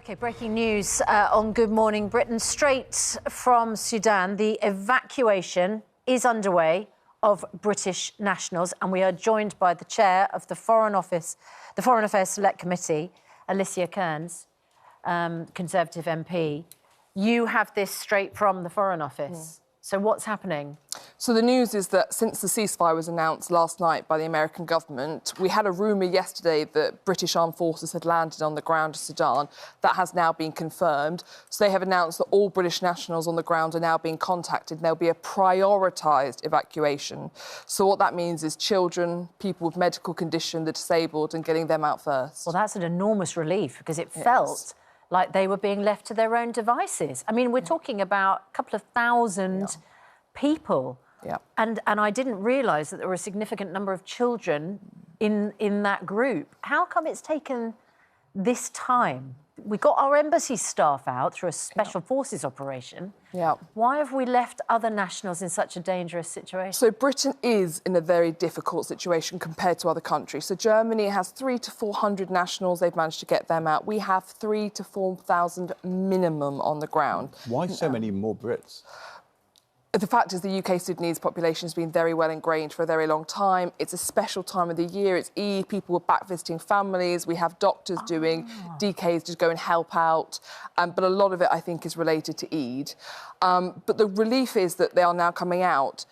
OK, breaking news on Good Morning Britain. Straight from Sudan, the evacuation is underway of British nationals, and we are joined by the chair of the Foreign Affairs Select Committee, Alicia Kearns, Conservative MP. You have this straight from the Foreign Office. So what's happening? So the news is that since the ceasefire was announced last night by the American government, we had a rumour yesterday that British armed forces had landed on the ground of Sudan. That has now been confirmed. So they have announced that all British nationals on the ground are now being contacted. There'll be a prioritised evacuation. So what that means is children, people with medical condition, the disabled, and getting them out first. Well, that's an enormous relief, because it felt like they were being left to their own devices. I mean, we're talking about a couple of thousand people. And I didn't realise that there were a significant number of children in that group. How come it's taken this time? We got our embassy staff out through a special forces operation. Why have we left other nationals in such a dangerous situation? So Britain is in a very difficult situation compared to other countries. So Germany has 300 to 400 nationals. They've managed to get them out. We have 3,000 to 4,000 minimum on the ground. Why so many more Brits? The fact is the UK Sudanese population has been very well ingrained for a very long time. It's a special time of the year. It's Eid. People are back visiting families. We have doctors doing DKs to go and help out. But a lot of it, I think, is related to Eid. But the relief is that they are now coming out.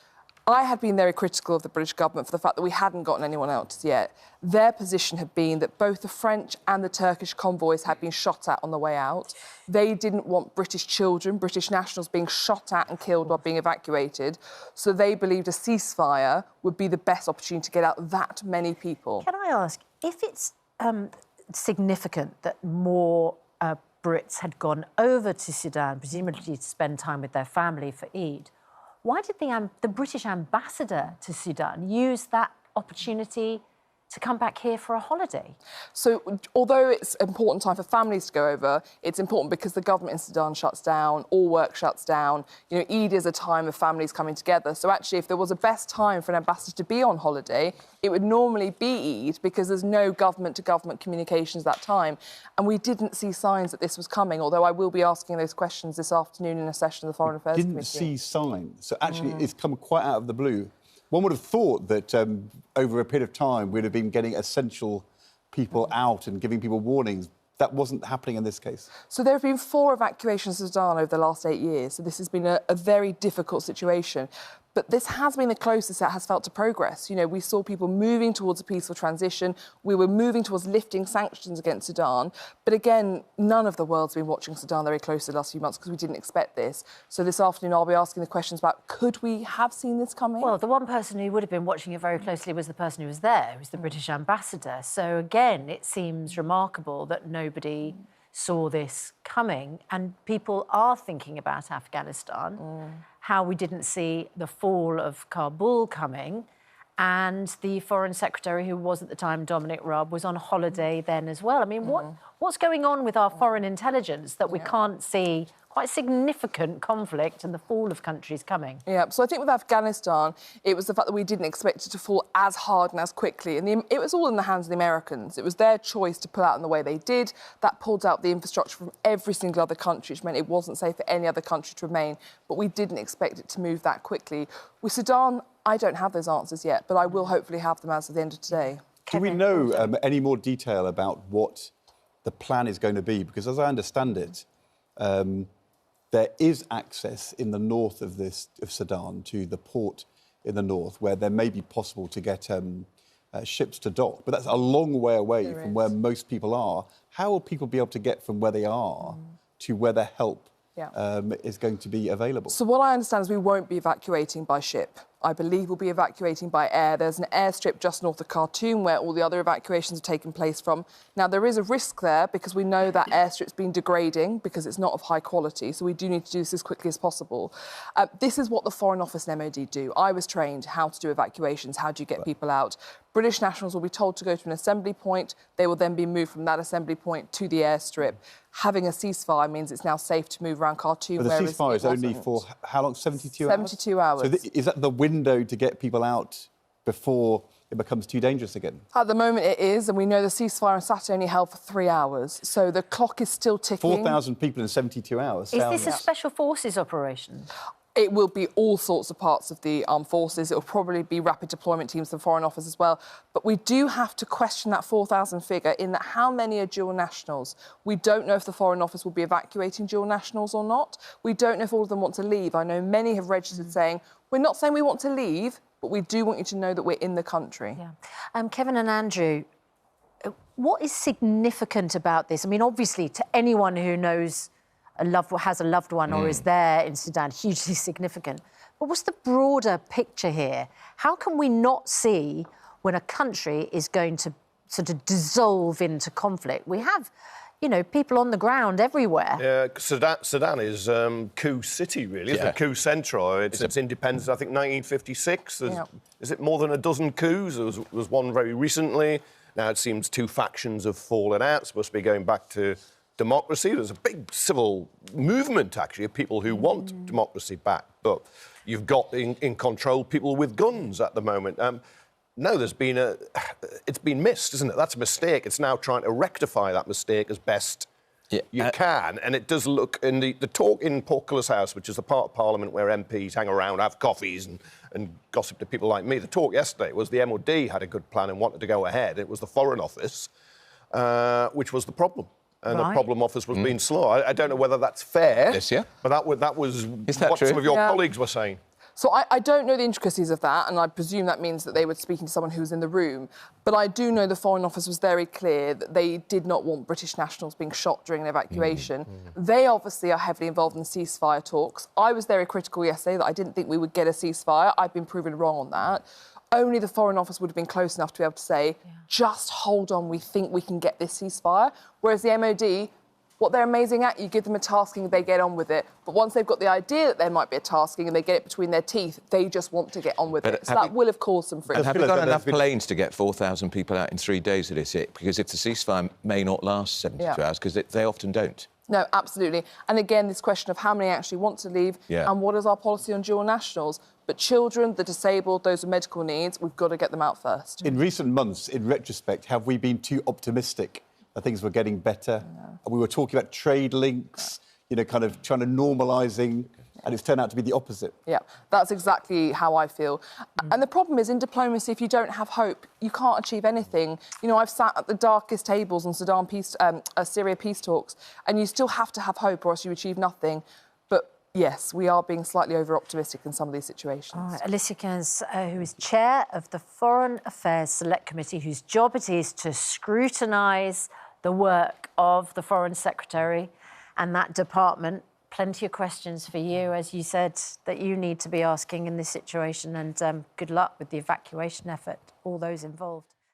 I had been very critical of the British government for the fact that we hadn't gotten anyone else yet. Their position had been that both the French and the Turkish convoys had been shot at on the way out. They didn't want British children, British nationals, being shot at and killed while being evacuated. So they believed a ceasefire would be the best opportunity to get out that many people. Can I ask, if it's significant that more Brits had gone over to Sudan, presumably to spend time with their family for Eid, why did the British ambassador to Sudan use that opportunity to come back here for a holiday? So, although it's an important time for families to go over, it's important because the government in Sudan shuts down, all work shuts down. You know, Eid is a time of families coming together. So actually, if there was a best time for an ambassador to be on holiday, it would normally be Eid, because there's no government-to-government communications that time. And we didn't see signs that this was coming, although I will be asking those questions this afternoon in a session of the Foreign Affairs Committee. Didn't see signs. So actually, it's come quite out of the blue. One would have thought that over a period of time we'd have been getting essential people out and giving people warnings. That wasn't happening in this case. So there have been 4 evacuations of Sudan over the last 8 years. So this has been a very difficult situation. But this has been the closest it has felt to progress. You know, we saw people moving towards a peaceful transition. We were moving towards lifting sanctions against Sudan. But again, none of the world's been watching Sudan very closely the last few months because we didn't expect this. So this afternoon I'll be asking the questions about, could we have seen this coming? Well, the one person who would have been watching it very closely was the person who was there, who was the British ambassador. So again, it seems remarkable that nobody saw this coming, and people are thinking about Afghanistan, how we didn't see the fall of Kabul coming, and the Foreign Secretary, who was at the time Dominic Raab, was on holiday then as well. I mean, what's going on with our foreign intelligence that we can't see quite significant conflict and the fall of countries coming? So I think with Afghanistan, it was the fact that we didn't expect it to fall as hard and as quickly. And it was all in the hands of the Americans. It was their choice to pull out in the way they did. That pulled out the infrastructure from every single other country, which meant it wasn't safe for any other country to remain. But we didn't expect it to move that quickly. With Sudan, I don't have those answers yet, but I will hopefully have them as of the end of today. Do we know any more detail about what the plan is going to be? Because as I understand it, there is access in the north of Sudan to the port in the north, where there may be possible to get ships to dock. But that's a long way away from where most people are. How will people be able to get from where they are to where their help is going to be available? So what I understand is we won't be evacuating by ship. I believe we'll be evacuating by air. There's an airstrip just north of Khartoum where all the other evacuations have taken place from. Now, there is a risk there because we know that airstrip's been degrading because it's not of high quality, so we do need to do this as quickly as possible. This is what the Foreign Office and MOD do. I was trained how to do evacuations, how do you get people out. British nationals will be told to go to an assembly point. They will then be moved from that assembly point to the airstrip. Having a ceasefire means it's now safe to move around Khartoum. But the ceasefire is only for how long? 72 hours? 72 hours. So is that the window to get people out before it becomes too dangerous again? At the moment it is, and we know the ceasefire on Saturday only held for 3 hours, so the clock is still ticking. 4,000 people in 72 hours. Is this a special forces operation? It will be all sorts of parts of the armed forces. It will probably be rapid deployment teams and Foreign Office as well. But we do have to question that 4,000 figure in that how many are dual nationals? We don't know if the Foreign Office will be evacuating dual nationals or not. We don't know if all of them want to leave. I know many have registered saying, we're not saying we want to leave, but we do want you to know that we're in the country. Yeah. Kevin and Andrew, what is significant about this? I mean, obviously, to anyone who knows has a loved one or is there in Sudan, hugely significant. But what's the broader picture here? How can we not see when a country is going to sort of dissolve into conflict? We have, you know, people on the ground everywhere. Yeah, Sudan is coup city, really, isn't it? Coup central. It's independence, I think, 1956. Is it more than a dozen coups? There was one very recently. Now it seems two factions have fallen out. It's supposed to be going back to democracy. There's a big civil movement, actually, of people who want democracy back. But you've got in control people with guns at the moment. No, it's been missed, isn't it? That's a mistake. It's now trying to rectify that mistake as best you can. And it does look, in the talk in Portcullis House, which is the part of Parliament where MPs hang around, have coffees and gossip to people like me. The talk yesterday was the MOD had a good plan and wanted to go ahead. It was the Foreign Office, which was the problem. And the problem office was being slow. I don't know whether that's fair, but that was what some of your colleagues were saying. So I don't know the intricacies of that, and I presume that means that they were speaking to someone who was in the room. But I do know the Foreign Office was very clear that they did not want British nationals being shot during an evacuation. They obviously are heavily involved in ceasefire talks. I was very critical yesterday that I didn't think we would get a ceasefire. I've been proven wrong on that. Only the Foreign Office would have been close enough to be able to say, just hold on, we think we can get this ceasefire. Whereas the MOD, what they're amazing at, you give them a tasking, they get on with it. But once they've got the idea that there might be a tasking and they get it between their teeth, they just want to get on with it. So that will have caused some friction. Have we got enough planes to get 4,000 people out in 3 days at it? Because if the ceasefire may not last 72 hours, because they often don't. No, absolutely. And again, this question of how many actually want to leave and what is our policy on dual nationals. But children, the disabled, those with medical needs, we've got to get them out first. In recent months, in retrospect, have we been too optimistic that things were getting better? We were talking about trade links, you know, kind of trying to normalising, and it's turned out to be the opposite. Yeah, that's exactly how I feel. And the problem is, in diplomacy, if you don't have hope, you can't achieve anything. You know, I've sat at the darkest tables on Syria peace talks, and you still have to have hope or else you achieve nothing. But yes, we are being slightly over-optimistic in some of these situations. All right. Alicia Kearns, who is chair of the Foreign Affairs Select Committee, whose job it is to scrutinise the work of the Foreign Secretary and that department. Plenty of questions for you, as you said, that you need to be asking in this situation, and good luck with the evacuation effort, all those involved.